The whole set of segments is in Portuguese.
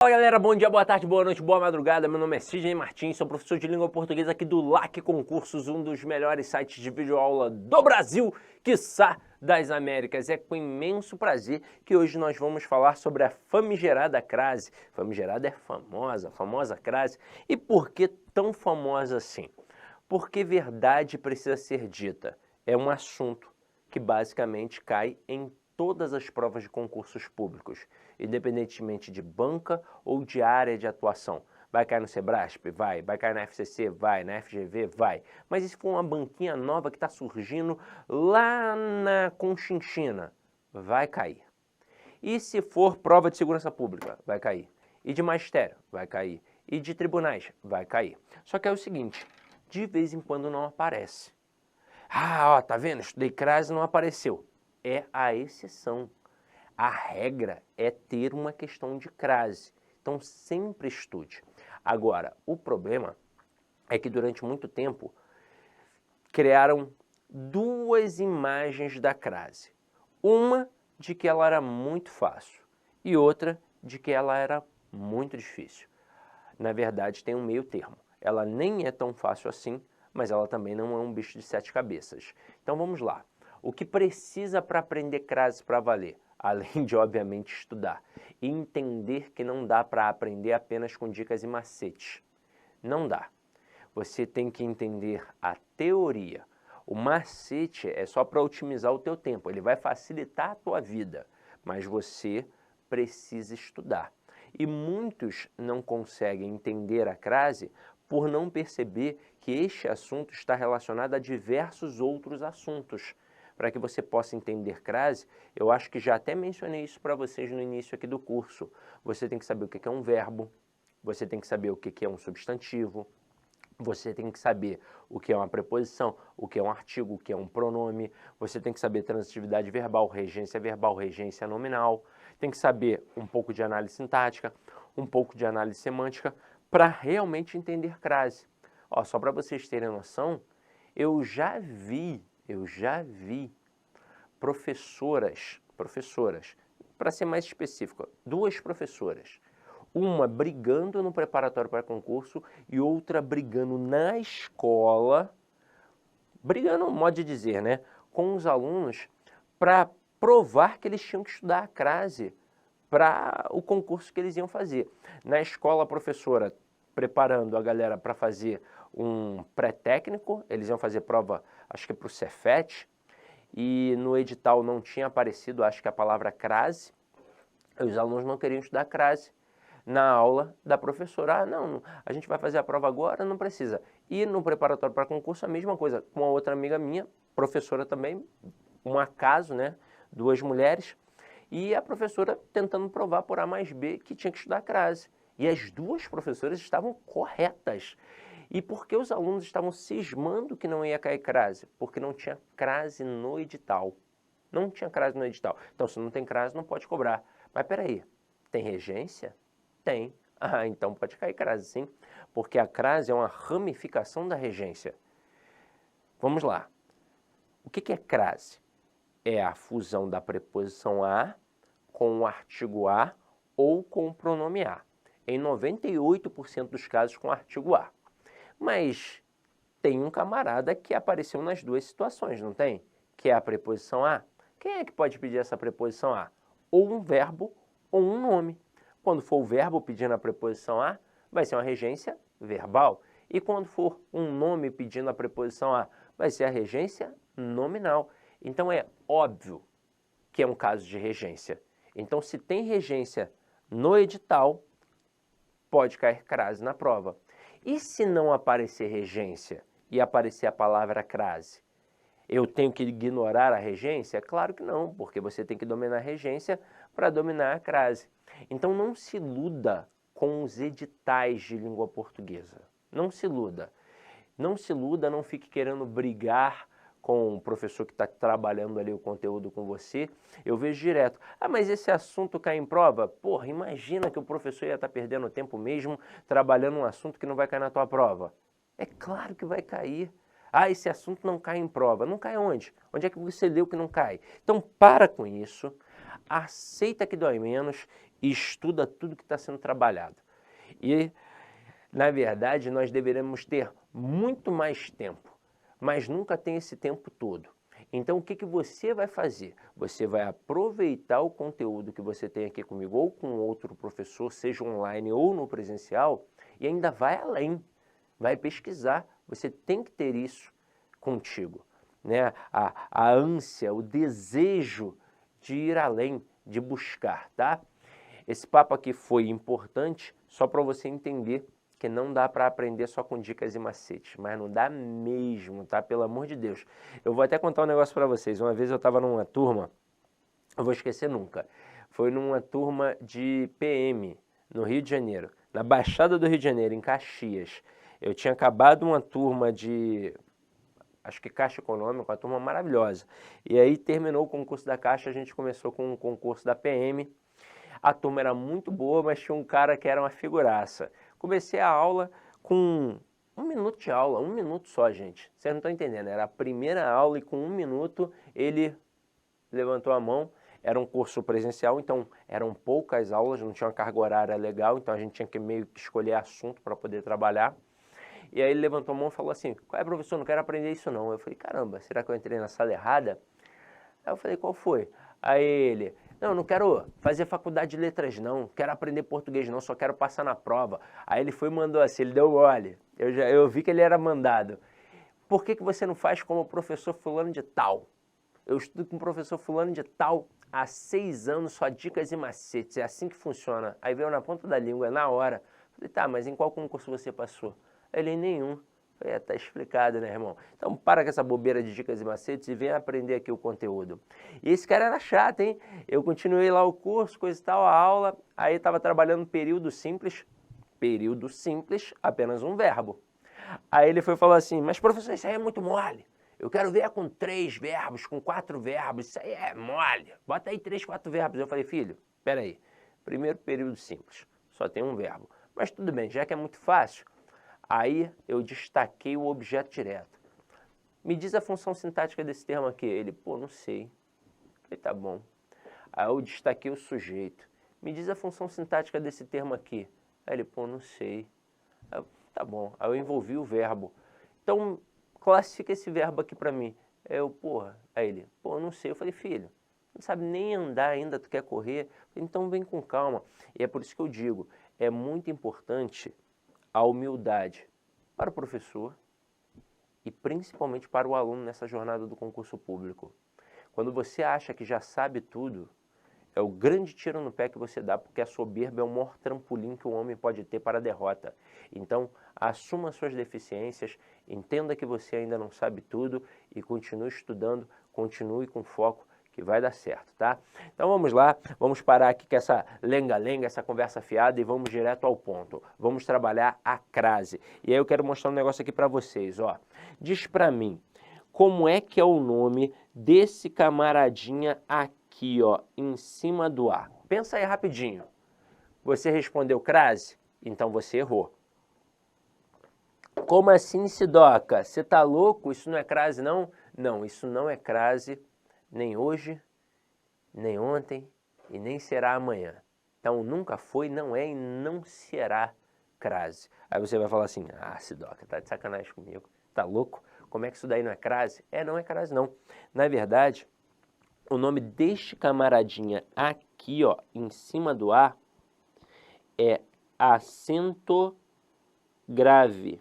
Fala galera, bom dia, boa tarde, boa noite, boa madrugada. Meu nome é Sidney Martins, sou professor de língua portuguesa aqui do LAC Concursos, um dos melhores sites de videoaula do Brasil, quiçá das Américas. É com imenso prazer que hoje nós vamos falar sobre a famigerada crase. Famigerada é famosa crase. E por que tão famosa assim? Porque verdade precisa ser dita. É um assunto que basicamente cai em todas as provas de concursos públicos, independentemente de banca ou de área de atuação. Vai cair no Sebrasp? Vai. Vai cair na FCC? Vai. Na FGV? Vai. Mas e se for uma banquinha nova que está surgindo lá na Conchinchina? Vai cair. E se for prova de segurança pública? Vai cair. E de magistério? Vai cair. E de tribunais? Vai cair. Só que é o seguinte, de vez em quando não aparece. Ah, ó, tá vendo? Estudei crase e não apareceu. É a exceção. A regra é ter uma questão de crase. Então sempre estude. Agora, o problema é que durante muito tempo criaram duas imagens da crase. Uma de que ela era muito fácil e outra de que ela era muito difícil. Na verdade, tem um meio termo. Ela nem é tão fácil assim, mas ela também não é um bicho de sete cabeças. Então vamos lá. O que precisa para aprender crase para valer? Além de, obviamente, estudar. E entender que não dá para aprender apenas com dicas e macetes. Não dá. Você tem que entender a teoria. O macete é só para otimizar o teu tempo. Ele vai facilitar a tua vida, mas você precisa estudar. E muitos não conseguem entender a crase por não perceber que este assunto está relacionado a diversos outros assuntos. Para que você possa entender crase, eu acho que já até mencionei isso para vocês no início aqui do curso. Você tem que saber o que é um verbo, você tem que saber o que é um substantivo, você tem que saber o que é uma preposição, o que é um artigo, o que é um pronome, você tem que saber transitividade verbal, regência nominal, tem que saber um pouco de análise sintática, um pouco de análise semântica, para realmente entender crase. Ó, só para vocês terem noção, eu já vi professoras, para ser mais específico, duas professoras, uma brigando no preparatório para concurso e outra brigando na escola, brigando, modo de dizer, né, com os alunos para provar que eles tinham que estudar a crase para o concurso que eles iam fazer. Na escola, a professora preparando a galera para fazer um pré-técnico, eles iam fazer prova, acho que para o Cefet, e no edital não tinha aparecido, acho que a palavra crase, os alunos não queriam estudar crase. Na aula da professora, não, a gente vai fazer a prova agora, não precisa. E no preparatório para concurso, a mesma coisa, com uma outra amiga minha, professora também, um acaso, né, duas mulheres, e a professora tentando provar por A mais B que tinha que estudar crase. E as duas professoras estavam corretas. E por que os alunos estavam cismando que não ia cair crase? Porque não tinha crase no edital. Não tinha crase no edital. Então, se não tem crase, não pode cobrar. Mas peraí, tem regência? Tem. Ah, então pode cair crase sim, porque a crase é uma ramificação da regência. Vamos lá. O que é crase? É a fusão da preposição a com o artigo a ou com o pronome a. Em 98% dos casos com o artigo a. Mas tem um camarada que apareceu nas duas situações, não tem? Que é a preposição a. Quem é que pode pedir essa preposição a? Ou um verbo ou um nome. Quando for o verbo pedindo a preposição a, vai ser uma regência verbal. E quando for um nome pedindo a preposição a, vai ser a regência nominal. Então é óbvio que é um caso de regência. Então, se tem regência no edital, pode cair crase na prova. E se não aparecer regência e aparecer a palavra crase? Eu tenho que ignorar a regência? Claro que não, porque você tem que dominar a regência para dominar a crase. Então não se iluda com os editais de língua portuguesa. Não se iluda. Não se iluda, não fique querendo brigar com o professor que está trabalhando ali o conteúdo com você. Eu vejo direto, mas esse assunto cai em prova? Porra, imagina que o professor ia estar perdendo tempo mesmo trabalhando um assunto que não vai cair na tua prova. É claro que vai cair. Esse assunto não cai em prova. Não cai onde? Onde é que você leu que não cai? Então para com isso, aceita que dói menos e estuda tudo que está sendo trabalhado. E, na verdade, nós deveremos ter muito mais tempo, mas nunca tem esse tempo todo. Então, o que você vai fazer? Você vai aproveitar o conteúdo que você tem aqui comigo ou com outro professor, seja online ou no presencial, e ainda vai além, vai pesquisar. Você tem que ter isso contigo, né? A ânsia, o desejo de ir além, de buscar, tá? Esse papo aqui foi importante só para você entender que não dá para aprender só com dicas e macetes, mas não dá mesmo, tá? Pelo amor de Deus. Eu vou até contar um negócio para vocês. Uma vez eu estava numa turma, eu vou esquecer nunca, foi numa turma de PM no Rio de Janeiro, na Baixada do Rio de Janeiro, em Caxias. Eu tinha acabado uma turma de, acho que Caixa Econômica, uma turma maravilhosa. E aí terminou o concurso da Caixa, a gente começou com um concurso da PM. A turma era muito boa, mas tinha um cara que era uma figuraça. Comecei a aula com 1 minuto de aula, 1 minuto só, gente. Vocês não estão entendendo, era a primeira aula e com 1 minuto ele levantou a mão. Era um curso presencial, então eram poucas aulas, não tinha uma carga horária legal, então a gente tinha que meio que escolher assunto para poder trabalhar. E aí ele levantou a mão e falou assim, qual é, professor, não quero aprender isso não. Eu falei, caramba, será que eu entrei na sala errada? Aí eu falei, qual foi? Aí ele, não quero fazer faculdade de letras não, quero aprender português não, só quero passar na prova. Aí ele foi e mandou assim, ele deu mole, eu vi que ele era mandado. Por que você não faz como o professor fulano de tal? Eu estudo com o professor fulano de tal há 6 anos, só dicas e macetes, é assim que funciona. Aí veio na ponta da língua, na hora. Falei, tá, mas em qual concurso você passou? Ele, em nenhum. Falei, tá explicado, né, irmão? Então para com essa bobeira de dicas e macetes e vem aprender aqui o conteúdo. E esse cara era chato, hein? Eu continuei lá o curso, coisa e tal, a aula, aí estava trabalhando período simples, apenas um verbo. Aí ele foi falar assim, mas professor, isso aí é muito mole. Eu quero ver com 3 verbos, com 4 verbos, isso aí é mole. Bota aí 3, 4 verbos. Eu falei, filho, peraí, primeiro período simples, só tem um verbo. Mas tudo bem, já que é muito fácil, aí eu destaquei o objeto direto. Me diz a função sintática desse termo aqui. Ele, pô, não sei. Eu falei, tá bom. Aí eu destaquei o sujeito. Me diz a função sintática desse termo aqui. Aí ele, pô, não sei. Aí eu, tá bom. Aí eu envolvi o verbo. Então, classifica esse verbo aqui pra mim. Aí eu, porra. Aí ele, pô, não sei. Eu falei, filho, não sabe nem andar ainda, tu quer correr? Então vem com calma. E é por isso que eu digo, é muito importante a humildade para o professor e principalmente para o aluno nessa jornada do concurso público. Quando você acha que já sabe tudo, é o grande tiro no pé que você dá, porque a soberba é o maior trampolim que o homem pode ter para a derrota. Então, assuma suas deficiências, entenda que você ainda não sabe tudo e continue estudando, continue com foco, que vai dar certo, tá? Então vamos lá, vamos parar aqui com essa lenga-lenga, essa conversa fiada e vamos direto ao ponto. Vamos trabalhar a crase. E aí eu quero mostrar um negócio aqui para vocês, ó. Diz para mim, como é que é o nome desse camaradinha aqui, ó, em cima do A? Pensa aí rapidinho. Você respondeu crase? Então você errou. Como assim, Sidoca? Você tá louco? Isso não é crase, não? Não, isso não é crase, nem hoje, nem ontem e nem será amanhã. Então nunca foi, não é e não será crase. Aí você vai falar assim, ah, Sidoca, tá de sacanagem comigo, tá louco? Como é que isso daí não é crase? Não é crase não. Na verdade, o nome deste camaradinha aqui, ó, em cima do A, é acento grave,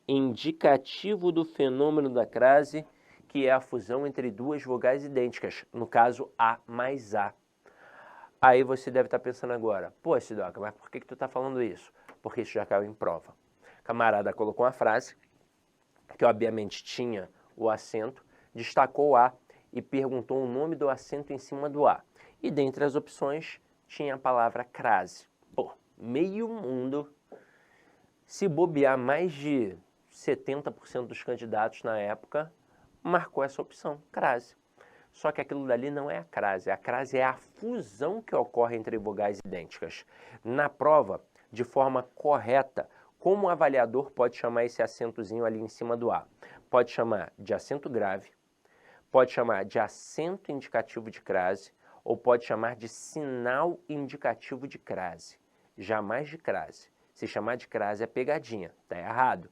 indicativo do fenômeno da crase, que é a fusão entre duas vogais idênticas, no caso A mais A. Aí você deve estar pensando agora, pô, Sidoca, mas por que tu está falando isso? Porque isso já caiu em prova. Camarada colocou uma frase, que obviamente tinha o acento, destacou o A e perguntou o nome do acento em cima do A. E dentre as opções tinha a palavra crase. Pô, meio mundo, se bobear mais de 70% dos candidatos na época, marcou essa opção, crase. Só que aquilo dali não é a crase é a fusão que ocorre entre vogais idênticas. Na prova, de forma correta, como o avaliador pode chamar esse acentozinho ali em cima do A? Pode chamar de acento grave, pode chamar de acento indicativo de crase, ou pode chamar de sinal indicativo de crase, jamais de crase. Se chamar de crase é pegadinha, tá errado.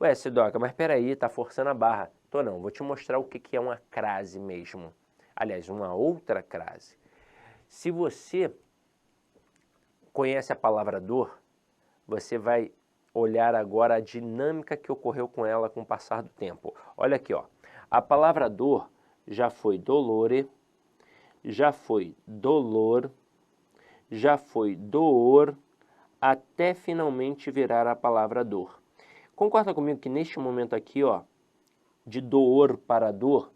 Ué, Sidoca, mas peraí, tá forçando a barra. Tô não, vou te mostrar o que é uma crase mesmo. Aliás, uma outra crase. Se você conhece a palavra dor, você vai olhar agora a dinâmica que ocorreu com ela com o passar do tempo. Olha aqui, ó. A palavra dor já foi dolore, já foi dolor, já foi door, até finalmente virar a palavra dor. Concorda comigo que neste momento aqui, ó, de door para dor,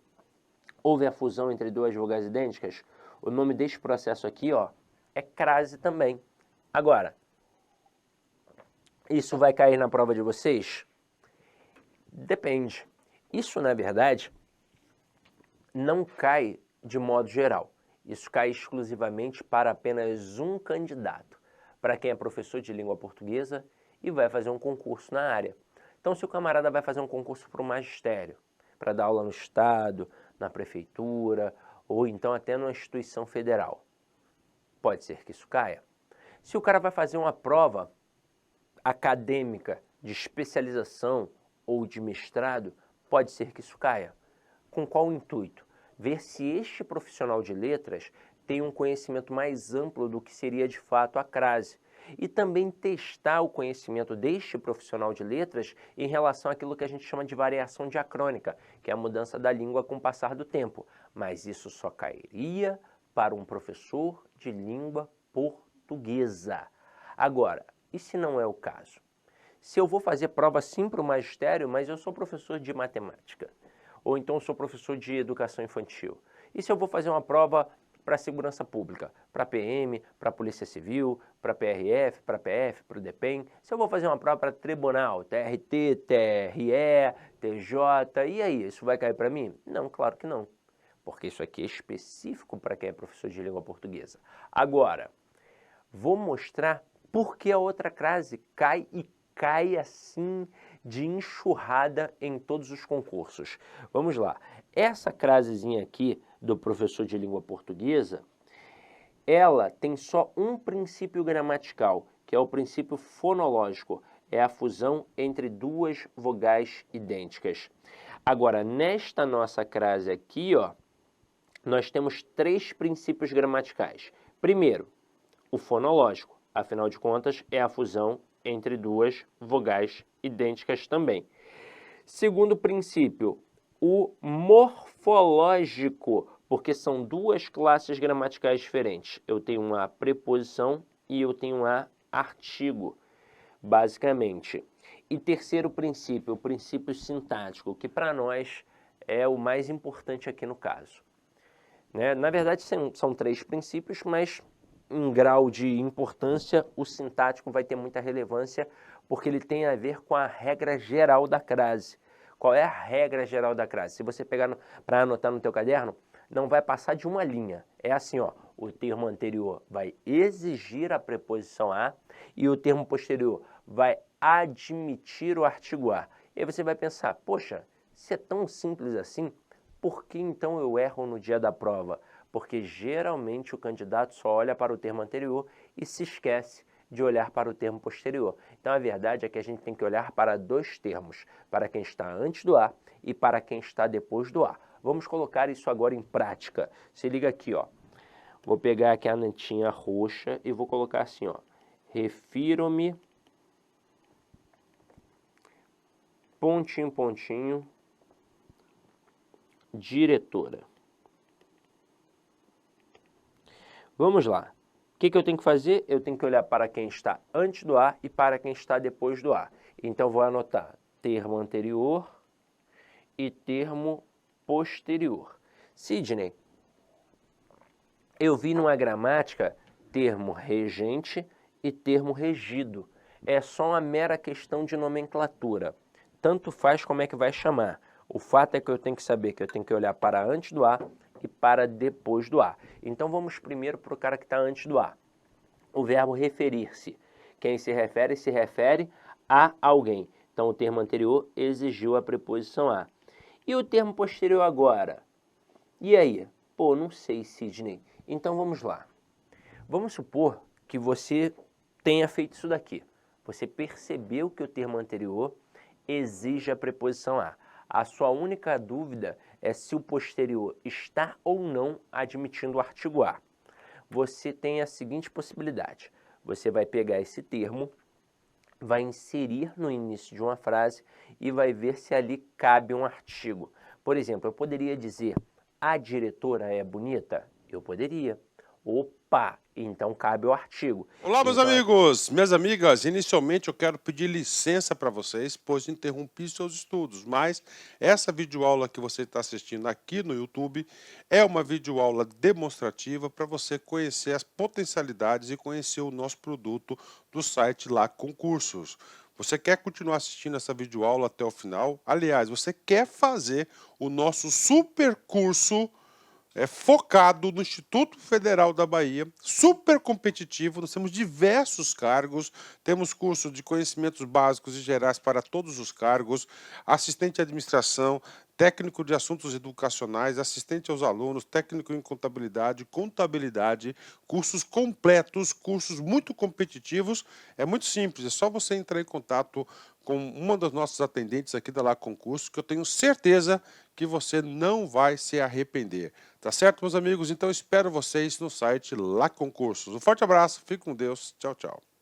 houve a fusão entre duas vogais idênticas? O nome deste processo aqui, ó, é crase também. Agora, isso vai cair na prova de vocês? Depende. Isso, na verdade, não cai de modo geral. Isso cai exclusivamente para apenas um candidato, para quem é professor de língua portuguesa e vai fazer um concurso na área. Então, se o camarada vai fazer um concurso para o magistério, para dar aula no estado, na prefeitura, ou então até numa instituição federal, pode ser que isso caia. Se o cara vai fazer uma prova acadêmica de especialização ou de mestrado, pode ser que isso caia. Com qual intuito? Ver se este profissional de letras tem um conhecimento mais amplo do que seria de fato a crase. E também testar o conhecimento deste profissional de letras em relação àquilo que a gente chama de variação diacrônica, que é a mudança da língua com o passar do tempo. Mas isso só cairia para um professor de língua portuguesa. Agora, e se não é o caso? Se eu vou fazer prova sim para o magistério, mas eu sou professor de matemática, ou então sou professor de educação infantil. E se eu vou fazer uma prova para a segurança pública, para a PM, para a Polícia Civil, para a PRF, para a PF, para o DEPEN, se eu vou fazer uma prova para tribunal, TRT, TRE, TJ, e aí, isso vai cair para mim? Não, claro que não, porque isso aqui é específico para quem é professor de língua portuguesa. Agora, vou mostrar por que a outra crase cai e cai assim de enxurrada em todos os concursos. Vamos lá. Essa crasezinha aqui do professor de língua portuguesa, ela tem só um princípio gramatical, que é o princípio fonológico. É a fusão entre duas vogais idênticas. Agora, nesta nossa crase aqui, ó, nós temos três princípios gramaticais. Primeiro, o fonológico. Afinal de contas, é a fusão entre duas vogais idênticas também. Segundo princípio, o morfológico, porque são duas classes gramaticais diferentes. Eu tenho uma preposição e eu tenho um artigo, basicamente. E terceiro princípio, o princípio sintático, que para nós é o mais importante aqui no caso. Né? Na verdade, são três princípios, mas em grau de importância, o sintático vai ter muita relevância, porque ele tem a ver com a regra geral da crase. Qual é a regra geral da crase? Se você pegar para anotar no teu caderno, não vai passar de uma linha. É assim, ó, o termo anterior vai exigir a preposição a e o termo posterior vai admitir o artigo a. E aí você vai pensar, poxa, se é tão simples assim, por que então eu erro no dia da prova? Porque geralmente o candidato só olha para o termo anterior e se esquece de olhar para o termo posterior. Então a verdade é que a gente tem que olhar para dois termos, para quem está antes do a e para quem está depois do a. Vamos colocar isso agora em prática. Se liga aqui, ó. Vou pegar aqui a netinha roxa e vou colocar assim, ó. Refiro-me, pontinho, pontinho, diretora. Vamos lá. O que eu tenho que fazer? Eu tenho que olhar para quem está antes do a e para quem está depois do a. Então, vou anotar termo anterior e termo posterior. Sidney, eu vi numa gramática termo regente e termo regido. É só uma mera questão de nomenclatura. Tanto faz como é que vai chamar. O fato é que eu tenho que saber que eu tenho que olhar para antes do a e para depois do a. Então vamos primeiro para o cara que está antes do a. O verbo referir-se. Quem se refere a alguém. Então o termo anterior exigiu a preposição a. E o termo posterior agora? E aí? Pô, não sei, Sidney. Então vamos lá. Vamos supor que você tenha feito isso daqui. Você percebeu que o termo anterior exige a preposição a. A sua única dúvida é se o posterior está ou não admitindo o artigo a. Você tem a seguinte possibilidade. Você vai pegar esse termo, vai inserir no início de uma frase e vai ver se ali cabe um artigo. Por exemplo, eu poderia dizer, a diretora é bonita? Eu poderia. Opa, então cabe o artigo. Olá, meus Então, amigos, minhas amigas. Inicialmente eu quero pedir licença para vocês, pois interrompi seus estudos, mas essa videoaula que você está assistindo aqui no YouTube é uma videoaula demonstrativa para você conhecer as potencialidades e conhecer o nosso produto do site Lá Concursos. Você quer continuar assistindo essa videoaula até o final? Aliás, você quer fazer o nosso super curso focado no Instituto Federal da Bahia, super competitivo. Nós temos diversos cargos, temos curso de conhecimentos básicos e gerais para todos os cargos, assistente de administração, técnico de assuntos educacionais, assistente aos alunos, técnico em contabilidade, contabilidade, cursos completos, cursos muito competitivos. É muito simples, é só você entrar em contato com uma das nossas atendentes aqui da Lá Concurso, que eu tenho certeza que você não vai se arrepender. Tá certo, meus amigos? Então espero vocês no site Lá Concursos. Um forte abraço, fique com Deus, tchau, tchau.